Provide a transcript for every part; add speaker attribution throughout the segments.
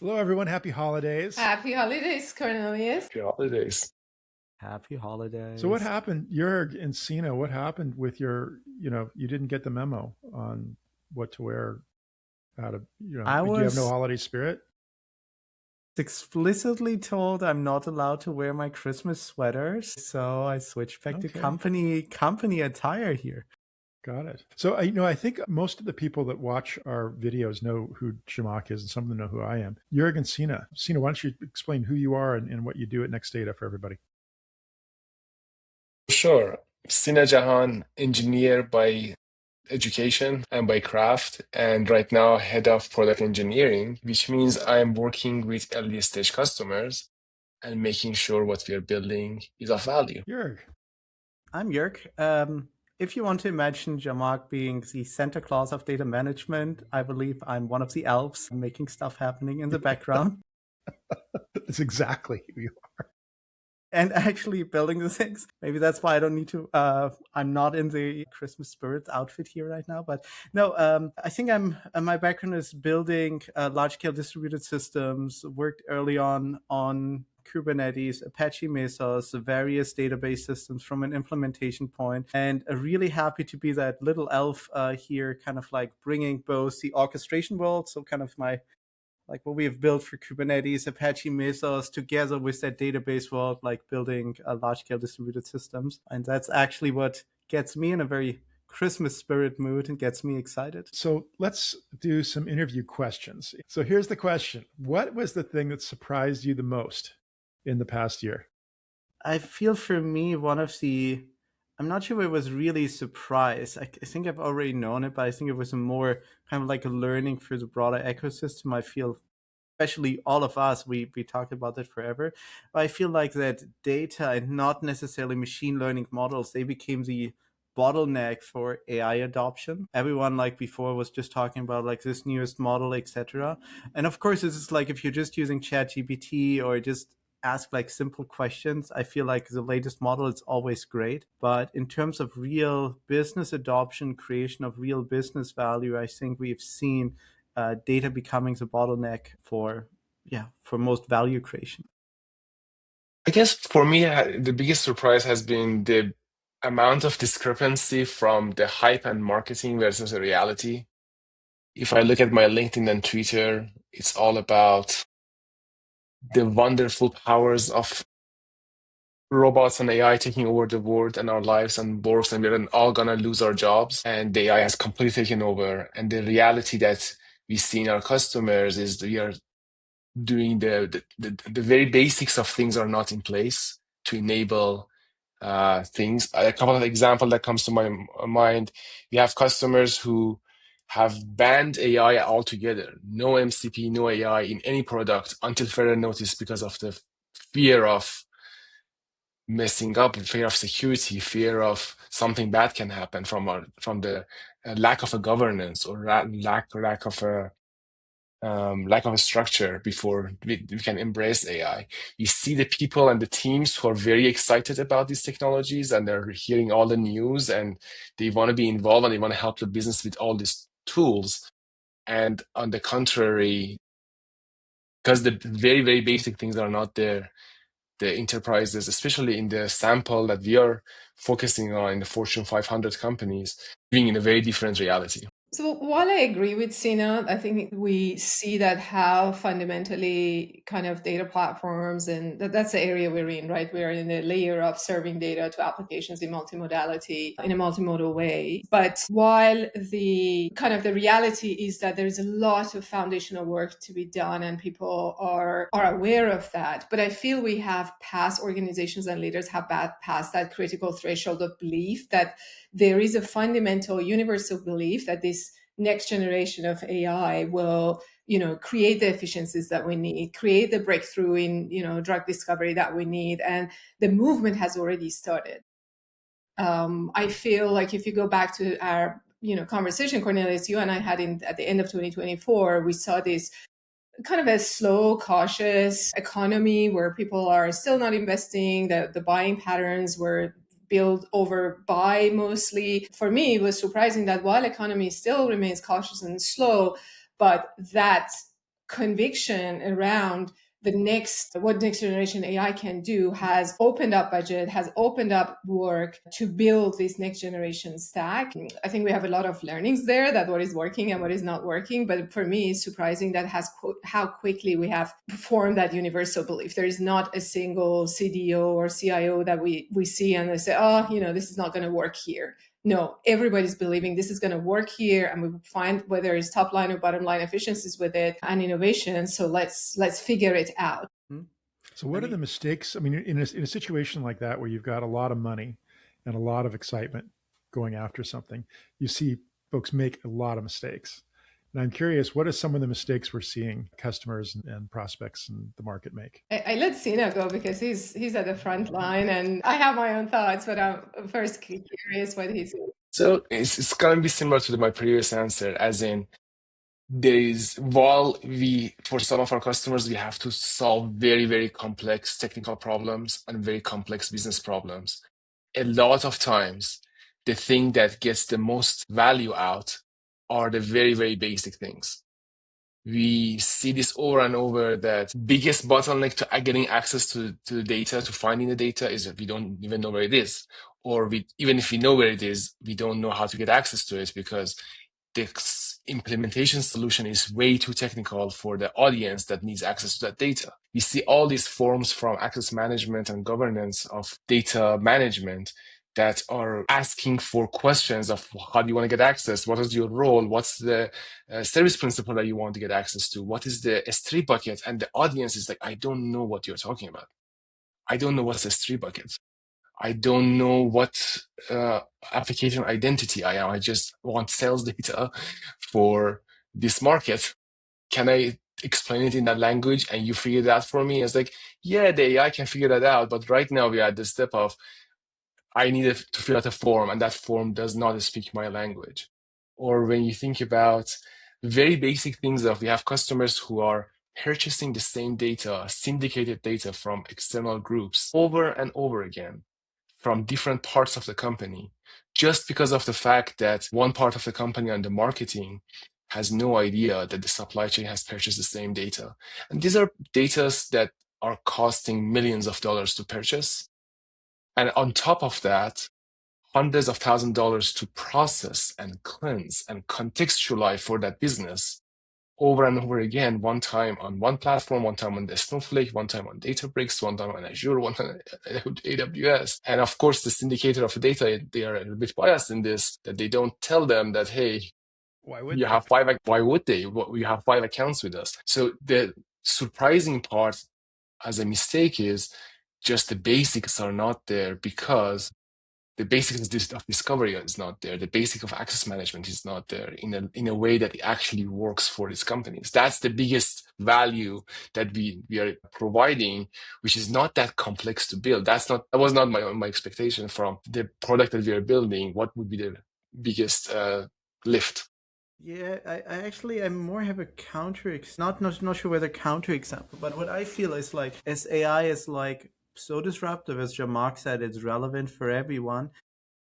Speaker 1: Hello, everyone. Happy holidays.
Speaker 2: Happy holidays, Cornelius.
Speaker 3: Happy holidays.
Speaker 4: Happy
Speaker 1: So what
Speaker 4: holidays.
Speaker 1: happened, Jörg and Sina, what happened with you didn't get the memo on what to wear out of,
Speaker 4: I
Speaker 1: do you have no
Speaker 4: was
Speaker 1: holiday spirit?
Speaker 4: explicitly told I'm not allowed to wear my Christmas sweaters, so I switched back to
Speaker 1: Okay.
Speaker 4: company attire here.
Speaker 1: Got it. So, I think most of the people that watch our videos know who Zhamak is, and some of them know who I am. Jörg and Sina. Sina, why don't you explain who you are and what you do at Nextdata for everybody?
Speaker 3: Sure. Sina Jahan, engineer by education and by craft, and right now head of product engineering, which means I am working with early stage customers and making sure what we are building is of value.
Speaker 1: Jörg.
Speaker 4: I'm Jörg. If you want to imagine Zhamak being the Santa Claus of data management, I believe I'm one of the elves making stuff happening in the background
Speaker 1: That's exactly who you are.
Speaker 4: and actually building the things. Maybe that's why I don't need to. I'm not in the Christmas spirit outfit here right now, but no. I think my background is building large-scale distributed systems. Worked early on Kubernetes, Apache Mesos, various database systems from an implementation point, and really happy to be that little elf here, kind of like bringing both the orchestration world, so kind of like what we have built for Kubernetes, Apache Mesos, together with that database world, like building large-scale distributed systems. And that's actually what gets me in a very Christmas spirit mood and gets me excited.
Speaker 1: So let's do some interview questions. So here's the question. What was the thing that surprised you the most in the past year?
Speaker 4: I feel for me, I'm not sure if it was really a surprise. I think I've already known it, but I think it was a more kind of like a learning through the broader ecosystem. I feel, especially all of us, we talked about that forever. But I feel like that data and not necessarily machine learning models, they became the bottleneck for AI adoption. Everyone like before was just talking about like this newest model, etc. And of course, this is like if you're just using ChatGPT or just ask like simple questions, I feel like the latest model is always great. But in terms of real business adoption, creation of real business value, I think we've seen data becoming the bottleneck for most value creation.
Speaker 3: I guess for me, the biggest surprise has been the amount of discrepancy from the hype and marketing versus the reality. If I look at my LinkedIn and Twitter, it's all about the wonderful powers of robots and AI taking over the world and our lives and works, and we're all gonna lose our jobs, and the AI has completely taken over. And the reality that we see in our customers is we are doing the very basics of things are not in place to enable things. A couple of examples that comes to my mind: we have customers who have banned AI altogether, no MCP, no AI in any product until further notice because of the fear of messing up, fear of security, fear of something bad can happen from the lack of a governance or lack of a structure before we can embrace AI. You see the people and the teams who are very excited about these technologies, and they're hearing all the news, and they want to be involved and they want to help the business with all these tools. And on the contrary, because the very, very basic things are not there, the enterprises, especially in the sample that we are focusing on in the Fortune 500 companies, being in a very different reality.
Speaker 2: So while I agree with Sina, I think we see that how fundamentally kind of data platforms, and that's the area we're in, right? We're in the layer of serving data to applications in multimodality in a multimodal way. But while the kind of the reality is that there's a lot of foundational work to be done and people are aware of that. But I feel we have past organizations and leaders have passed that critical threshold of belief that there is a fundamental universal belief that this next generation of AI will, create the efficiencies that we need, create the breakthrough in, drug discovery that we need. And the movement has already started. I feel like if you go back to our, conversation, Cornelius, you and I had at the end of 2024, we saw this kind of a slow, cautious economy where people are still not investing. The buying patterns were build over buy mostly. For me, it was surprising that while economy still remains cautious and slow, but that conviction around what next generation AI can do has opened up budget, has opened up work to build this next generation stack. I think we have a lot of learnings there, that what is working and what is not working. But for me, it's surprising that how quickly we have formed that universal belief. There is not a single CDO or CIO that we see and they say, oh, this is not going to work here. No, everybody's believing this is going to work here, and we find whether it's top line or bottom line efficiencies with it and innovation. So let's figure it out.
Speaker 1: So what are the mistakes? I mean, in a situation like that, where you've got a lot of money and a lot of excitement going after something, you see folks make a lot of mistakes. And I'm curious, what are some of the mistakes we're seeing customers and prospects in the market make?
Speaker 2: I let Sina go because he's at the front line, and I have my own thoughts, but I'm first curious what he's saying.
Speaker 3: So it's going to be similar to my previous answer, as in, for some of our customers, we have to solve very, very complex technical problems and very complex business problems. A lot of times, the thing that gets the most value out are the very, very basic things. We see this over and over, that biggest bottleneck to getting access to the data, to finding the data, is that we don't even know where it is. Or even if we know where it is, we don't know how to get access to it because the implementation solution is way too technical for the audience that needs access to that data. We see all these forms from access management and governance of data management that are asking for questions of how do you want to get access? What is your role? What's the service principle that you want to get access to? What is the S3 bucket? And the audience is like, I don't know what you're talking about. I don't know what's S3 bucket. I don't know what application identity I am. I just want sales data for this market. Can I explain it in that language and you figure that for me? It's like, yeah, the AI can figure that out. But right now we are at the step of, I needed to fill out a form, and that form does not speak my language. Or when you think about very basic things, that we have customers who are purchasing the same data, syndicated data from external groups over and over again from different parts of the company, just because of the fact that one part of the company on the marketing has no idea that the supply chain has purchased the same data. And these are data that are costing millions of dollars to purchase. And on top of that, hundreds of $1,000s to process and cleanse and contextualize for that business over and over again, one time on one platform, one time on the Snowflake, one time on Databricks, one time on Azure, one time on AWS. And of course, the syndicator of the data, they are a little bit biased in this, that they don't tell them that, hey,
Speaker 1: Why would
Speaker 3: you have why would they? You have 5 accounts with us. So the surprising part as a mistake is just the basics are not there, because the basics of discovery is not there. The basic of access management is not there in a way that it actually works for these companies. That's the biggest value that we are providing, which is not that complex to build. That was not my expectation from the product that we are building. What would be the biggest lift?
Speaker 4: Yeah, I more have a not sure whether counter example, but what I feel is like, as AI is like so disruptive, as Zhamak said, it's relevant for everyone.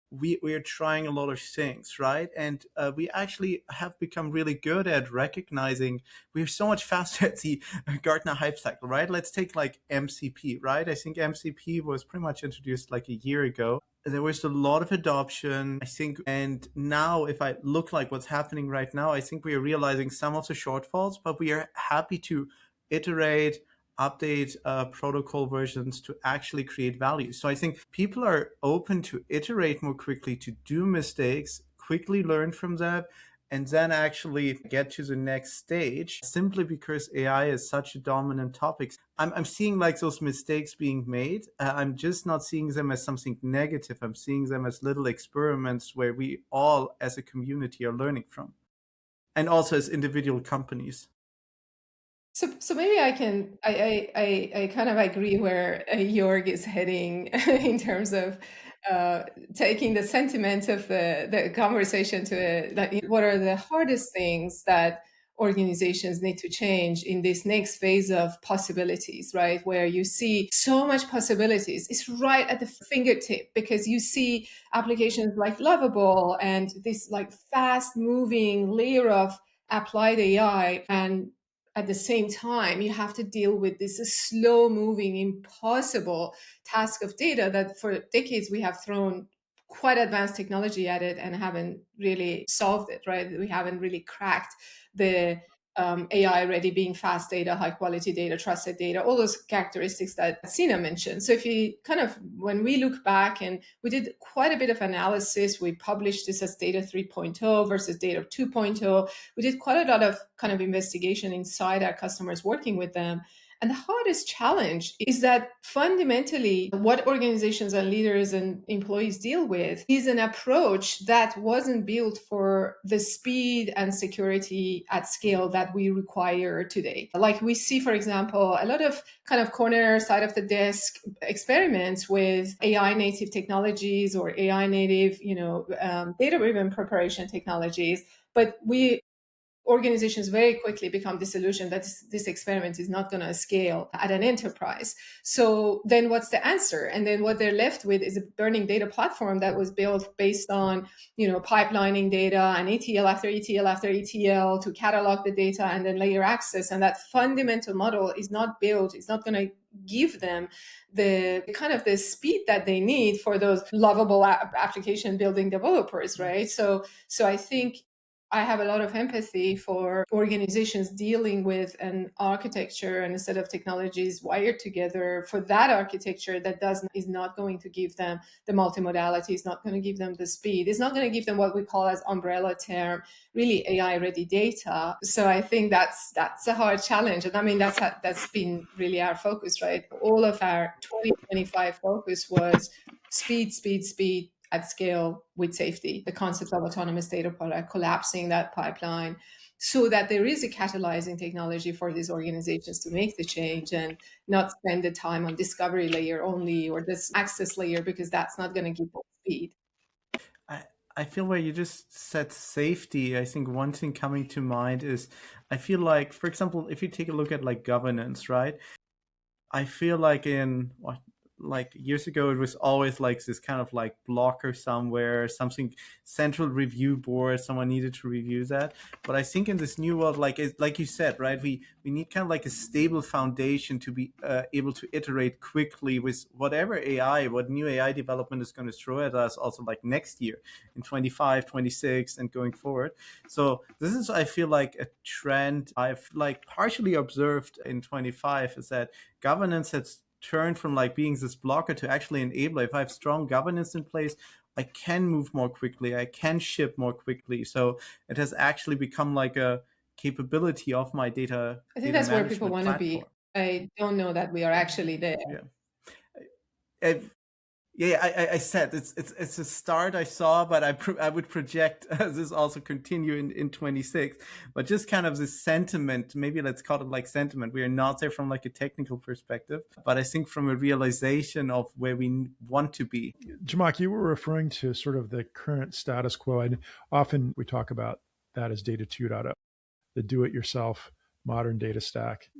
Speaker 4: We are trying a lot of things, right? And we actually have become really good at recognizing we're so much faster at the Gartner hype cycle, right? Let's take like MCP, right? I think MCP was pretty much introduced like a year ago. There was a lot of adoption, I think, and now if I look like what's happening right now, I think we are realizing some of the shortfalls, but we are happy to iterate, update protocol versions to actually create value. So I think people are open to iterate more quickly, to do mistakes, quickly learn from that, and then actually get to the next stage, simply because AI is such a dominant topic. I'm seeing like those mistakes being made. I'm just not seeing them as something negative. I'm seeing them as little experiments where we all as a community are learning from, and also as individual companies.
Speaker 2: So maybe I kind of agree where Jörg is heading in terms of taking the sentiment of the conversation to that. What are the hardest things that organizations need to change in this next phase of possibilities, right? Where you see so much possibilities. It's right at the fingertip, because you see applications like Lovable and this like fast moving layer of applied AI, and at the same time, you have to deal with this slow moving, impossible task of data that for decades we have thrown quite advanced technology at it and haven't really solved it, right? We haven't really cracked the AI ready, being fast data, high quality data, trusted data, all those characteristics that Sina mentioned. So if you kind of, when we look back, and we did quite a bit of analysis, we published this as data 3.0 versus data 2.0. We did quite a lot of kind of investigation inside our customers, working with them. And the hardest challenge is that fundamentally, what organizations and leaders and employees deal with is an approach that wasn't built for the speed and security at scale that we require today. Like we see, for example, a lot of kind of corner side of the desk experiments with AI native technologies or AI native, data-driven preparation technologies. But organizations very quickly become disillusioned that this experiment is not going to scale at an enterprise. So then what's the answer? And then what they're left with is a burning data platform that was built based on, pipelining data and ETL after ETL after ETL to catalog the data and then layer access. And that fundamental model is not built, it's not going to give them the kind of the speed that they need for those lovable application building developers, right? So I think I have a lot of empathy for organizations dealing with an architecture and a set of technologies wired together for that architecture that is not going to give them the multimodality, is not going to give them the speed, is not going to give them what we call as umbrella term, really AI ready data. So I think that's a hard challenge. And I mean, that's been really our focus, right? All of our 2025 focus was speed at scale with safety, the concept of autonomous data product, collapsing that pipeline so that there is a catalyzing technology for these organizations to make the change and not spend the time on discovery layer only or this access layer, because that's not going to give them speed.
Speaker 4: I feel where you just said safety, I think one thing coming to mind is, I feel like, for example, if you take a look at like governance, right? I feel like like years ago, it was always like this kind of like blocker somewhere, something central review board, someone needed to review that. But I think in this new world, like like you said, right, we need kind of like a stable foundation to be able to iterate quickly with whatever AI, what new AI development is going to throw at us also like next year in 25, 26 and going forward. So this is, I feel like, a trend I've like partially observed in 25 is that governance has turned from like being this blocker to actually enabler. If I have strong governance in place, I can move more quickly, I can ship more quickly. So it has actually become like a capability of my data.
Speaker 2: I think
Speaker 4: data
Speaker 2: that's where people
Speaker 4: management
Speaker 2: want to be.
Speaker 4: platform.
Speaker 2: I don't know that we are actually there.
Speaker 4: Yeah. I said it's a start I saw, but I would project this also continue in 26. But just kind of this sentiment, maybe let's call it like sentiment. We are not there from like a technical perspective, but I think from a realization of where we want to be.
Speaker 1: Zhamak, you were referring to sort of the current status quo, and often we talk about that as data 2.0, the do-it-yourself modern data stack.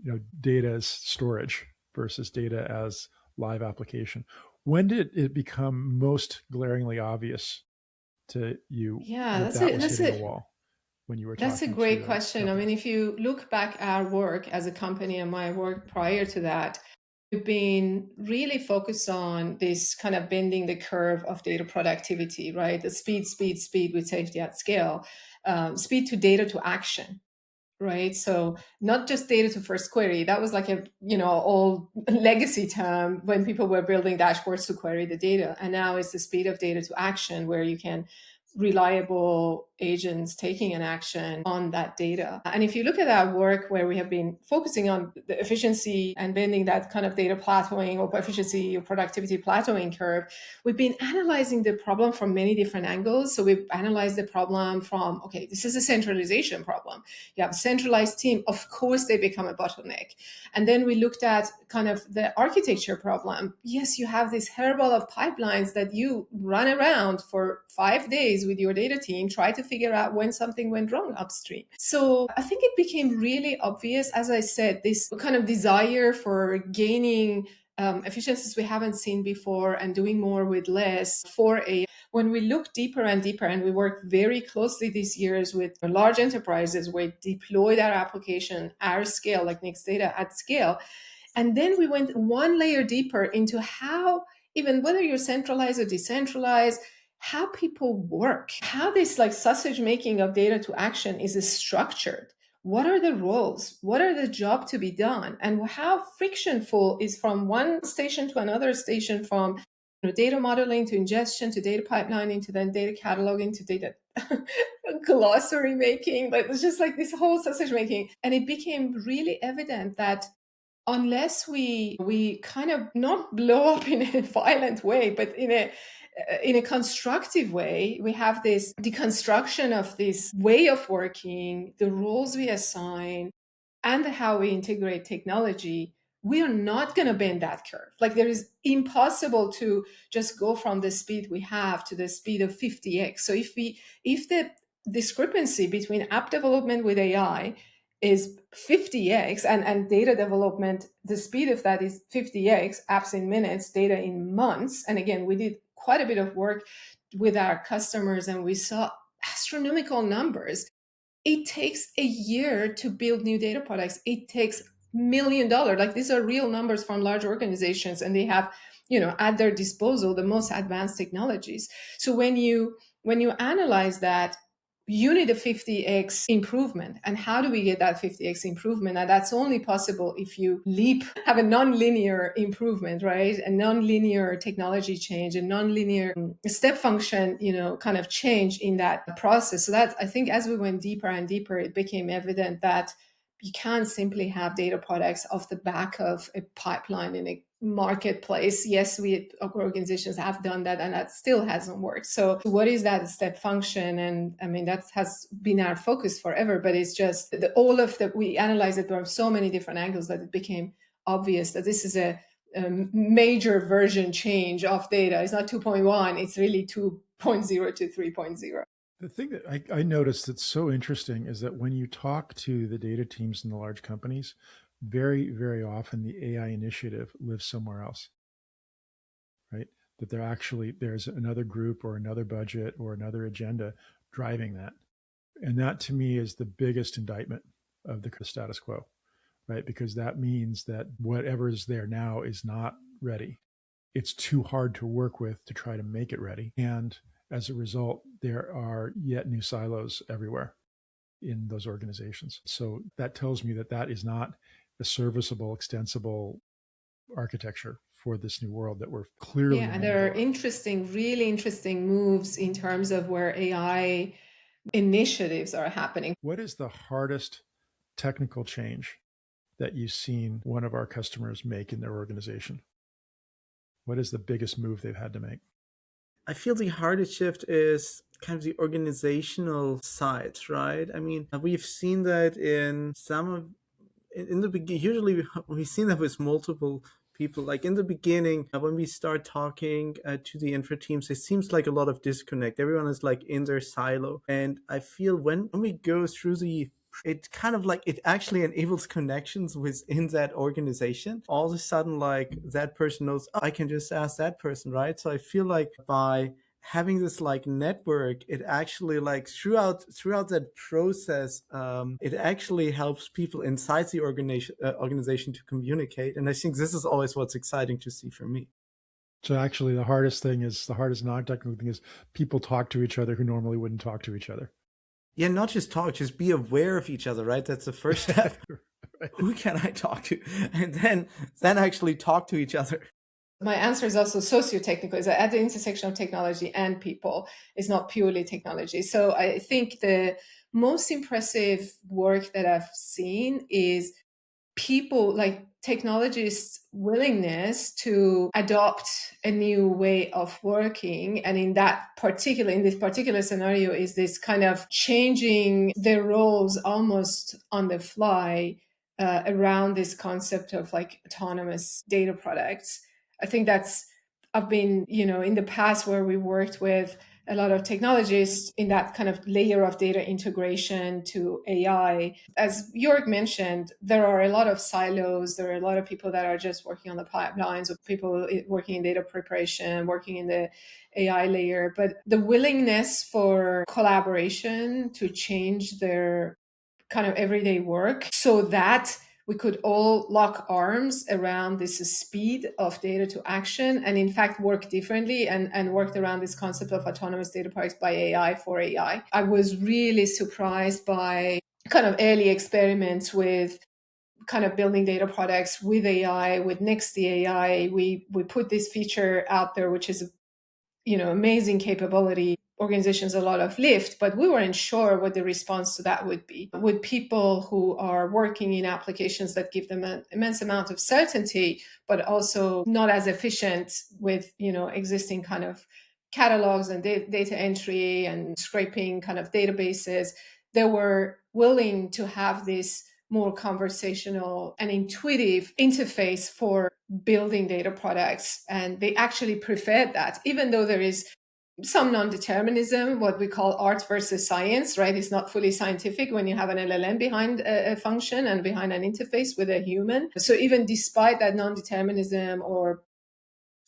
Speaker 1: Data as storage versus data as live application. When did it become most glaringly obvious to you that was hitting the wall when you were talking?
Speaker 2: That's a great question. I mean, if you look back at our work as a company and my work prior to that, we've been really focused on this kind of bending the curve of data productivity, right? The speed with safety at scale, speed to data to action. Right. So not just data to first query. That was like a, old legacy term when people were building dashboards to query the data. And now it's the speed of data to action, where you can reliable agents taking an action on that data. And if you look at our work where we have been focusing on the efficiency and bending that kind of data plateauing or efficiency or productivity plateauing curve, we've been analyzing the problem from many different angles. So we've analyzed the problem from, okay, this is a centralization problem. You have a centralized team, of course they become a bottleneck. And then we looked at kind of the architecture problem. Yes, you have this hairball of pipelines that you run around for 5 days with your data team, try to figure out when something went wrong upstream. So I think it became really obvious, as I said, this kind of desire for gaining efficiencies we haven't seen before and doing more with less for a when we look deeper and deeper, and we work very closely these years with large enterprises where we deployed our application, our scale, like Nextdata at scale, and then we went one layer deeper into how, even whether you're centralized or decentralized, how people work, how this like sausage making of data to action is structured. What are the roles? What are the job to be done? And how frictionful is from one station to another station, from data modeling to ingestion to data pipelining to then data cataloging to data glossary making. But it's just like this whole sausage making. And it became really evident that unless we kind of not blow up in a violent way, but in a constructive way, we have this deconstruction of this way of working, the roles we assign, and how we integrate technology, we are not going to bend that curve. Like there is impossible to just go from the speed we have to the speed of 50x. So if the discrepancy between app development with AI is 50x and data development, the speed of that is 50x, apps in minutes, data in months. And again, we did quite a bit of work with our customers and we saw astronomical numbers. It takes a year to build new data products. It takes $1 million. Like these are real numbers from large organizations, and they have, at their disposal the most advanced technologies. So when you analyze that, you need a 50x improvement. And how do we get that 50x improvement? And that's only possible if you have a non-linear improvement, right? A non-linear technology change, a non-linear step function, kind of change in that process. So that, I think, as we went deeper and deeper, it became evident that you can't simply have data products off the back of a pipeline in a marketplace. Yes, organizations have done that, and that still hasn't worked. So what is that step function? And I mean, that has been our focus forever, but it's just we analyze it from so many different angles that it became obvious that this is a major version change of data. It's not 2.1, it's really 2.0 to 3.0.
Speaker 1: The thing that I noticed that's so interesting is that when you talk to the data teams in the large companies, very, very often the AI initiative lives somewhere else, right? That there's another group or another budget or another agenda driving that. And that to me is the biggest indictment of the status quo, right? Because that means that whatever is there now is not ready. It's too hard to work with to try to make it ready. And as a result, there are yet new silos everywhere in those organizations. So that tells me that is not a serviceable, extensible architecture for this new world that we're clearly.
Speaker 2: Yeah, and there are really interesting moves in terms of where AI initiatives are happening.
Speaker 1: What is the hardest technical change that you've seen one of our customers make in their organization? What is the biggest move they've had to make?
Speaker 4: I feel the hardest shift is kind of the organizational side, right? I mean, we've seen that in the beginning. Usually we've seen that with multiple people. Like in the beginning, when we start talking to the infra teams, it seems like a lot of disconnect. Everyone is like in their silo. And I feel when we go through it kind of like it actually enables connections within that organization. All of a sudden, like that person knows, oh, I can just ask that person, right? So I feel like by having this like network, it actually like throughout that process, it actually helps people inside the organization to communicate. And I think this is always what's exciting to see for me.
Speaker 1: So actually the hardest non-technical thing is people talk to each other who normally wouldn't talk to each other.
Speaker 4: Yeah, not just talk, just be aware of each other, right? That's the first step. Right. Who can I talk to? And then actually talk to each other.
Speaker 2: My answer is also socio-technical. Is at the intersection of technology and people. It's not purely technology. So I think the most impressive work that I've seen is people, like technologists' willingness to adopt a new way of working. And in this particular scenario is this kind of changing their roles almost on the fly around this concept of like autonomous data products. I think I've been, in the past where we worked with a lot of technologists in that kind of layer of data integration to AI. As Jörg mentioned, there are a lot of silos. There are a lot of people that are just working on the pipelines, or people working in data preparation, working in the AI layer. But the willingness for collaboration to change their kind of everyday work so that we could all lock arms around this speed of data to action and in fact work differently and worked around this concept of autonomous data products by AI for AI. I was really surprised by kind of early experiments with kind of building data products with AI, with Nextdata AI. We put this feature out there, which is amazing capability, organizations a lot of lift, but we weren't sure what the response to that would be. With people who are working in applications that give them an immense amount of certainty, but also not as efficient with, existing kind of catalogs and data entry and scraping kind of databases, they were willing to have this more conversational and intuitive interface for building data products. And they actually preferred that, even though there is some non-determinism, what we call art versus science, right? It's not fully scientific when you have an LLM behind a function and behind an interface with a human. So even despite that non-determinism or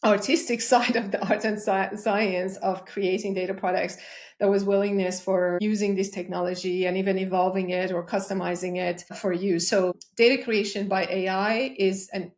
Speaker 2: artistic side of the art and science of creating data products, there was willingness for using this technology and even evolving it or customizing it for use. So data creation by AI is a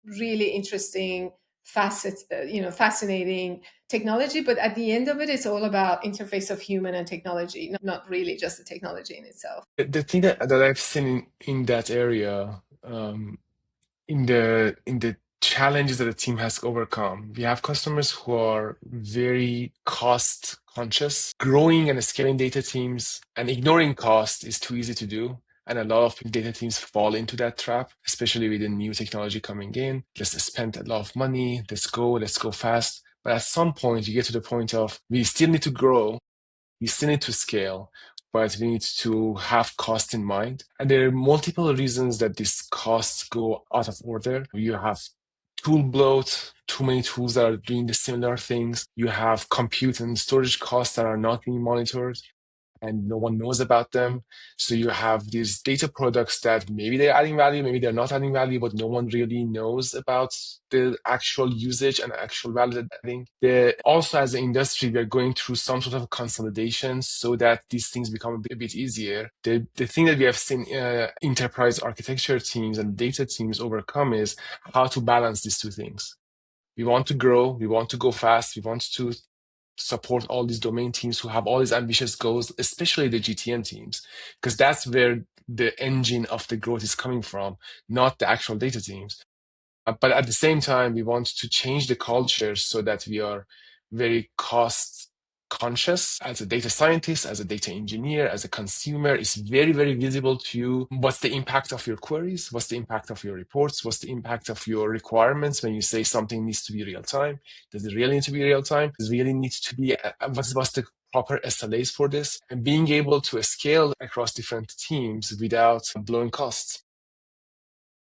Speaker 2: really interesting fascinating technology, but at the end of it, it's all about interface of human and technology, not really just the technology in itself.
Speaker 3: The thing that I've seen in that area, in the challenges that the team has overcome, we have customers who are very cost conscious. Growing and scaling data teams and ignoring cost is too easy to do. And a lot of data teams fall into that trap, especially with the new technology coming in. Just spend a lot of money. Let's go fast. But at some point, you get to the point of we still need to grow. We still need to scale, but we need to have cost in mind. And there are multiple reasons that these costs go out of order. You have tool bloat, too many tools that are doing the similar things. You have compute and storage costs that are not being monitored and no one knows about them. So you have these data products that maybe they're adding value, maybe they're not adding value, but no one really knows about the actual usage and actual value that they're adding. Also, as an industry, we're going through some sort of consolidation so that these things become a bit easier. The thing that we have seen enterprise architecture teams and data teams overcome is how to balance these two things. We want to grow, we want to go fast, we want to support all these domain teams who have all these ambitious goals, especially the GTM teams, because that's where the engine of the growth is coming from, not the actual data teams. But at the same time, we want to change the culture so that we are very cost conscious. As a data scientist, as a data engineer, as a consumer, it's very, very visible to you what's the impact of your queries, what's the impact of your reports, what's the impact of your requirements when you say something needs to be real time. Does it really need to be real time? Does it really need to be, what's the proper SLAs for this? And being able to scale across different teams without blowing costs.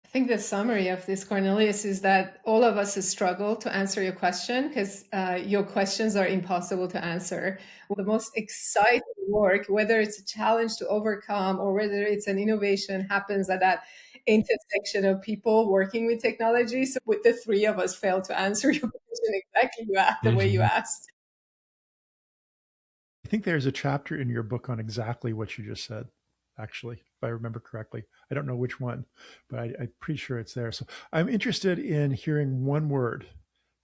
Speaker 2: I think the summary of this, Cornelius, is that all of us struggle to answer your question because your questions are impossible to answer. The most exciting work, whether it's a challenge to overcome or whether it's an innovation, happens at that intersection of people working with technology. So with the three of us failed to answer your question exactly the way you asked.
Speaker 1: I think there's a chapter in your book on exactly what you just said, actually, if I remember correctly. I don't know which one, but I'm pretty sure it's there. So I'm interested in hearing one word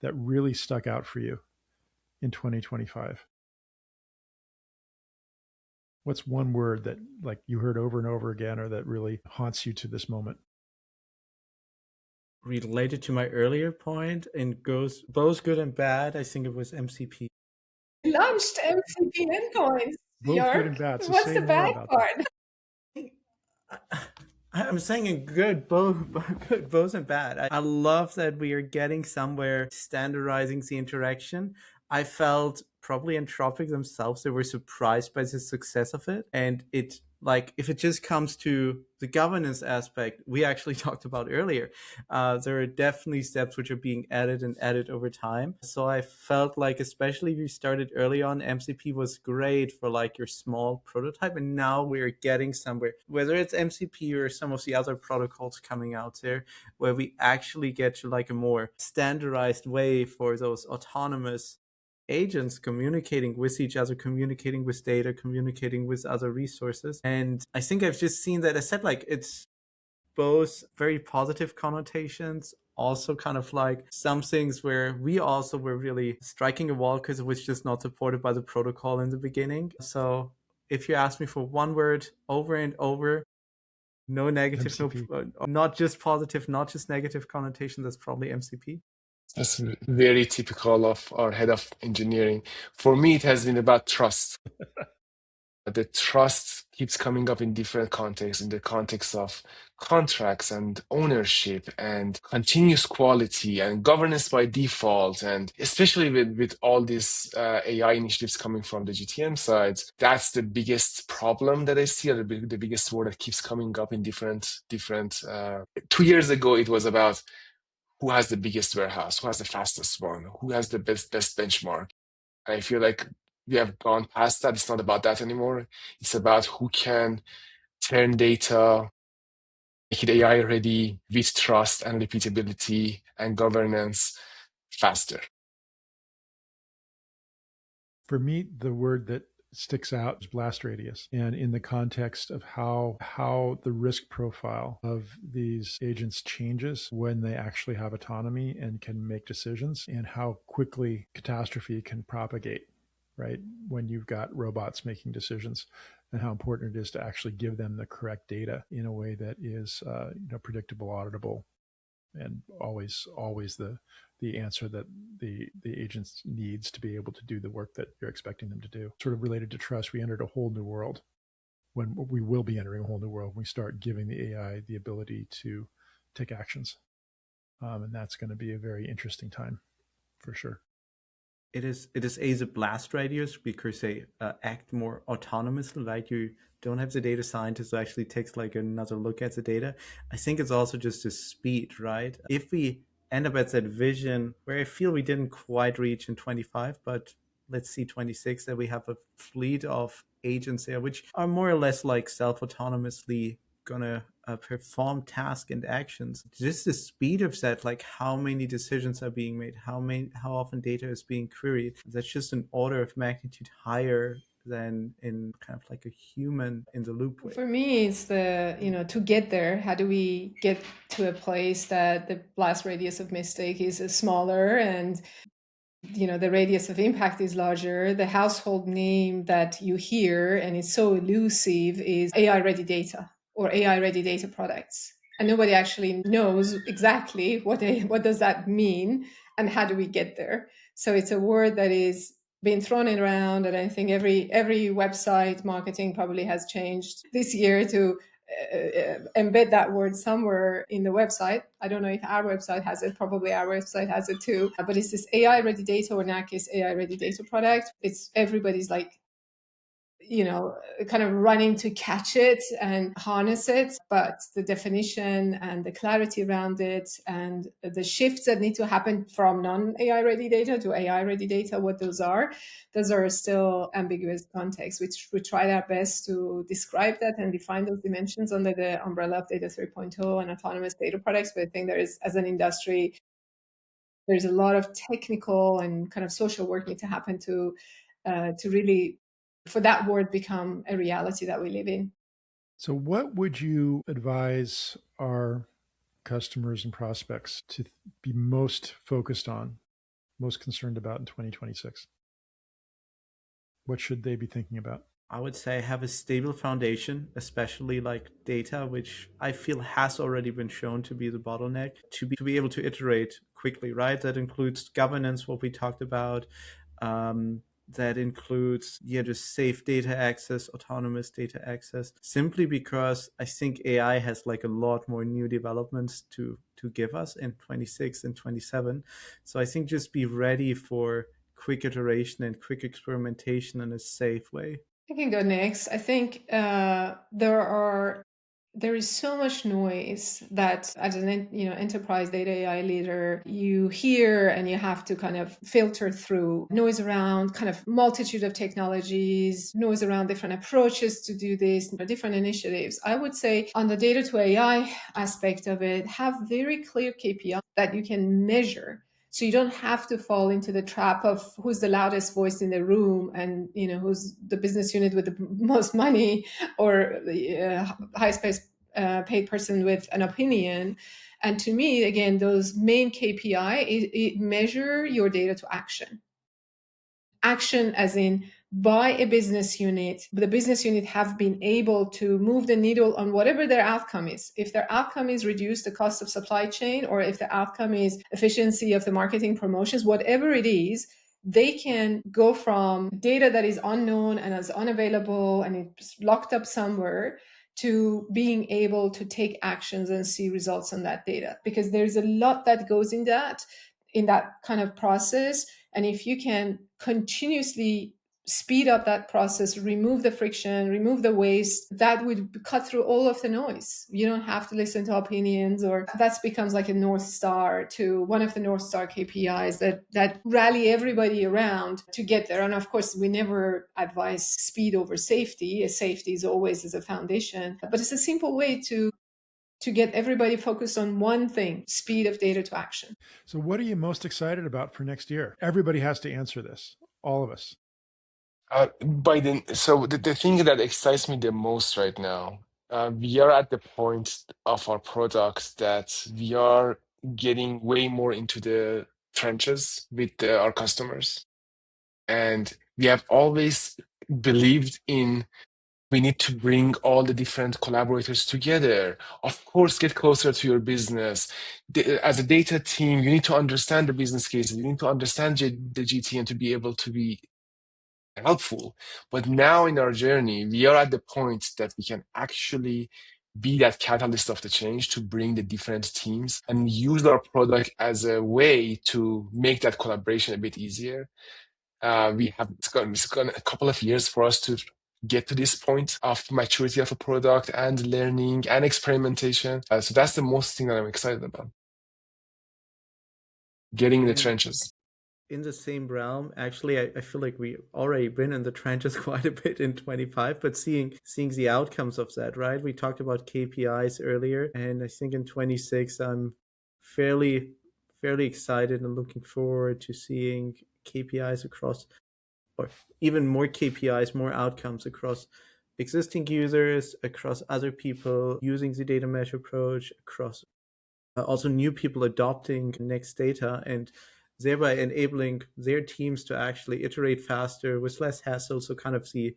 Speaker 1: that really stuck out for you in 2025. What's one word that like you heard over and over again or that really haunts you to this moment?
Speaker 4: Related to my earlier point, and goes both good and bad, I think it was MCP.
Speaker 2: Launched MCP endpoints.
Speaker 1: Both good and bad. So
Speaker 2: What's
Speaker 1: say
Speaker 2: the
Speaker 1: more
Speaker 2: bad
Speaker 1: about
Speaker 2: part?
Speaker 4: I'm saying good, both good, both and bad. I love that we are getting somewhere standardizing the interaction. I felt probably Anthropic themselves, they were surprised by the success of it. And it, like, if it just comes to the governance aspect we actually talked about earlier, there are definitely steps which are being added and added over time. So I felt like, especially if you started early on, MCP was great for like your small prototype. And now we're getting somewhere, whether it's MCP or some of the other protocols coming out there, where we actually get to like a more standardized way for those autonomous agents communicating with each other, communicating with data, communicating with other resources. And I think I've just seen that, I said, like, it's both very positive connotations, also kind of like some things where we also were really striking a wall because it was just not supported by the protocol in the beginning. So if you ask me for one word over and over, no negative,
Speaker 1: MCP.
Speaker 4: not just positive, not just negative connotation, that's probably MCP.
Speaker 3: That's very typical of our head of engineering. For me, it has been about trust. The trust keeps coming up in different contexts, in the context of contracts and ownership and continuous quality and governance by default. And especially with all these AI initiatives coming from the GTM sides, that's the biggest problem that I see, or the biggest word that keeps coming up in different. 2 years ago, it was about who has the biggest warehouse, who has the fastest one, who has the best benchmark. I feel like we have gone past that. It's not about that anymore. It's about who can turn data, make it AI ready with trust and repeatability and governance faster.
Speaker 1: For me, the word that sticks out is blast radius. And in the context of how the risk profile of these agents changes when they actually have autonomy and can make decisions, and how quickly catastrophe can propagate, right? When you've got robots making decisions, and how important it is to actually give them the correct data in a way that is predictable, auditable, and always the answer that the agent needs to be able to do the work that you're expecting them to do. Sort of related to trust, we entered a whole new world. When we will be entering a whole new world, when we start giving the AI the ability to take actions, and that's going to be a very interesting time for sure.
Speaker 4: It is a blast radius because they act more autonomously, right? You don't have the data scientist who actually takes like another look at the data. I think it's also just the speed, right? If we end up at that vision where I feel we didn't quite reach in 25, but let's see 26, that we have a fleet of agents there which are more or less like self-autonomously gonna perform tasks and actions. Just the speed of that, like how many decisions are being made, how often data is being queried, that's just an order of magnitude higher than in kind of like a human in the loop way.
Speaker 2: For me, it's to get there, how do we get to a place that the blast radius of mistake is smaller and the radius of impact is larger? The household name that you hear and it's so elusive is AI ready data or AI ready data products. And nobody actually knows exactly what does that mean and how do we get there. So it's a word that is being thrown around, and I think every website marketing probably has changed this year to embed that word somewhere in the website. I don't know if our website has it. Probably our website has it too. But it's this AI ready data, or NAC AI ready data product. It's everybody's like, kind of running to catch it and harness it. But the definition and the clarity around it and the shifts that need to happen from non-AI ready data to AI ready data, what those are still ambiguous contexts, which we tried our best to describe that and define those dimensions under the umbrella of Data 3.0 and autonomous data products. But I think there is, as an industry, there's a lot of technical and kind of social work need to happen to really, for that word become a reality that we live in.
Speaker 1: So what would you advise our customers and prospects to be most focused on, most concerned about in 2026? What should they be thinking about?
Speaker 4: I would say have a stable foundation, especially like data, which I feel has already been shown to be the bottleneck, to be able to iterate quickly, right? That includes governance, what we talked about. That includes just safe data access, autonomous data access, simply because I think AI has like a lot more new developments to give us in 26 and 27. So I think just be ready for quick iteration and quick experimentation in a safe way?
Speaker 2: I can go next. I think there is so much noise that as an enterprise data AI leader, you hear and you have to kind of filter through noise around kind of multitude of technologies, noise around different approaches to do this, different initiatives. I would say on the data to AI aspect of it, have very clear KPI that you can measure. So you don't have to fall into the trap of who's the loudest voice in the room and who's the business unit with the most money or the highest paid person with an opinion. And to me, again, those main KPI it measure your data to action. Action as in by a business unit, the business unit have been able to move the needle on whatever their outcome is. If their outcome is reduce the cost of supply chain, or if the outcome is efficiency of the marketing promotions, whatever it is, they can go from data that is unknown and is unavailable and it's locked up somewhere to being able to take actions and see results on that data. Because there's a lot that goes in that kind of process. And if you can continuously speed up that process, remove the friction, remove the waste, that would cut through all of the noise. You don't have to listen to opinions, or that becomes like a North Star to one of the North Star KPIs that rally everybody around to get there. And of course, we never advise speed over safety. Safety is always as a foundation, but it's a simple way to get everybody focused on one thing, speed of data to action.
Speaker 1: So what are you most excited about for next year? Everybody has to answer this, all of us.
Speaker 3: So the thing that excites me the most right now, we are at the point of our product that we are getting way more into the trenches with our customers. And we have always believed in we need to bring all the different collaborators together. Of course, get closer to your business. As a data team, you need to understand the business cases. You need to understand the GTM to be able to be helpful. But now in our journey, we are at the point that we can actually be that catalyst of the change to bring the different teams and use our product as a way to make that collaboration a bit easier. It's gone a couple of years for us to get to this point of maturity of a product and learning and experimentation. So that's the most thing that I'm excited about. Getting in the trenches.
Speaker 4: In the same realm, actually, I feel like we already been in the trenches quite a bit in 25, but seeing the outcomes of that, right? We talked about KPIs earlier, and I think in 26, I'm fairly excited and looking forward to seeing KPIs across, or even more KPIs, more outcomes across existing users, across other people using the data mesh approach, across also new people adopting Nextdata, and thereby enabling their teams to actually iterate faster with less hassle. So kind of the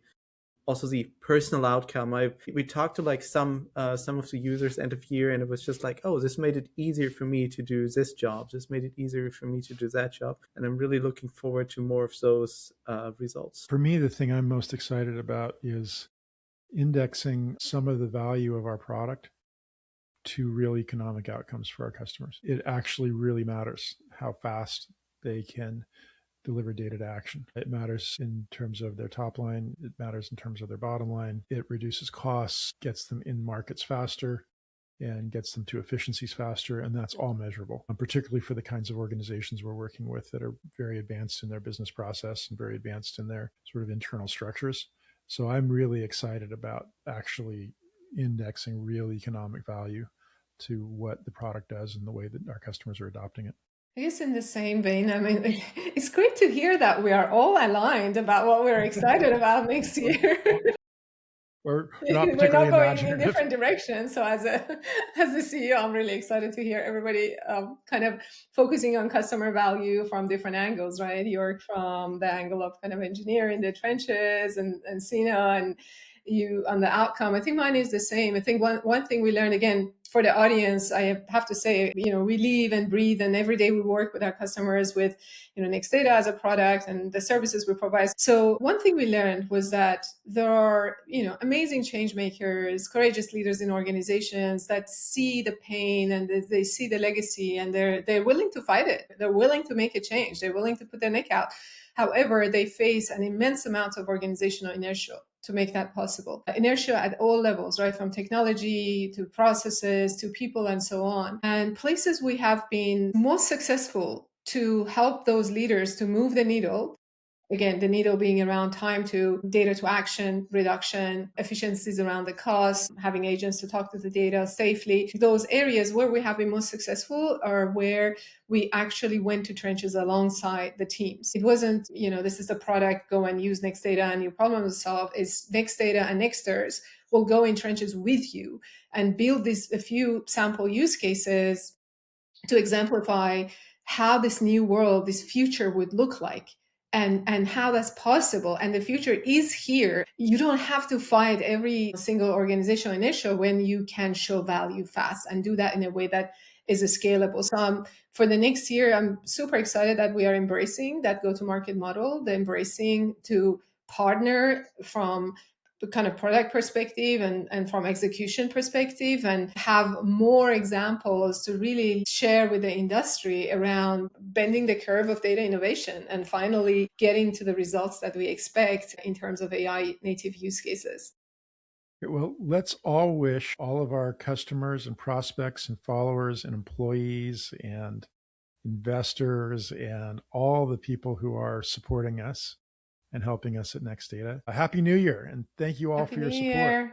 Speaker 4: personal outcome. We talked to like some of the users end of year, and it was just like, oh, this made it easier for me to do this job. This made it easier for me to do that job. And I'm really looking forward to more of those results.
Speaker 1: For me, the thing I'm most excited about is indexing some of the value of our product to real economic outcomes for our customers. It actually really matters how fast they can deliver data to action. It matters in terms of their top line. It matters in terms of their bottom line. It reduces costs, gets them in markets faster, and gets them to efficiencies faster. And that's all measurable, particularly for the kinds of organizations we're working with that are very advanced in their business process and very advanced in their sort of internal structures. So I'm really excited about actually indexing real economic value to what the product does and the way that our customers are adopting it.
Speaker 2: I guess in the same vein, I mean, it's great to hear that we are all aligned about what we're excited about next year.
Speaker 1: We're not
Speaker 2: We're not going in
Speaker 1: imaginative.
Speaker 2: different directions. So as the CEO, I'm really excited to hear everybody kind of focusing on customer value from different angles, right? Jörg from the angle of kind of engineer in the trenches, and Sina and you on the outcome. I think mine is the same. I think one thing we learned, again, for the audience, I have to say, we live and breathe, and every day we work with our customers with, Nextdata as a product and the services we provide. So one thing we learned was that there are, amazing change makers, courageous leaders in organizations that see the pain and they see the legacy, and they're willing to fight it. They're willing to make a change. They're willing to put their neck out. However, they face an immense amount of organizational inertia to make that possible. Inertia at all levels, right? From technology to processes to people and so on. And places we have been most successful to help those leaders to move the needle, again, the needle being around time to data to action reduction, efficiencies around the cost, having agents to talk to the data safely. Those areas where we have been most successful are where we actually went to trenches alongside the teams. It wasn't, this is the product, go and use Nextdata and your problem is solved. It's Nextdata and Nexters will go in trenches with you and build a few sample use cases to exemplify how this new world, this future would look like. And how that's possible. And the future is here. You don't have to fight every single organizational initiative when you can show value fast and do that in a way that is scalable. So for the next year, I'm super excited that we are embracing that go-to-market model, the embracing to partner from the kind of product perspective and from execution perspective, and have more examples to really share with the industry around bending the curve of data innovation and finally getting to the results that we expect in terms of AI native use cases.
Speaker 1: Well, let's all wish all of our customers and prospects and followers and employees and investors and all the people who are supporting us and helping us at Nextdata a Happy New Year. And thank you all
Speaker 2: Happy
Speaker 1: for your
Speaker 2: New
Speaker 1: support.
Speaker 2: Year.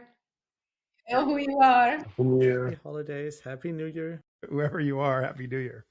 Speaker 2: You know who you are.
Speaker 3: Happy New Year.
Speaker 4: Happy holidays. Happy New Year.
Speaker 1: Whoever you are, Happy New Year.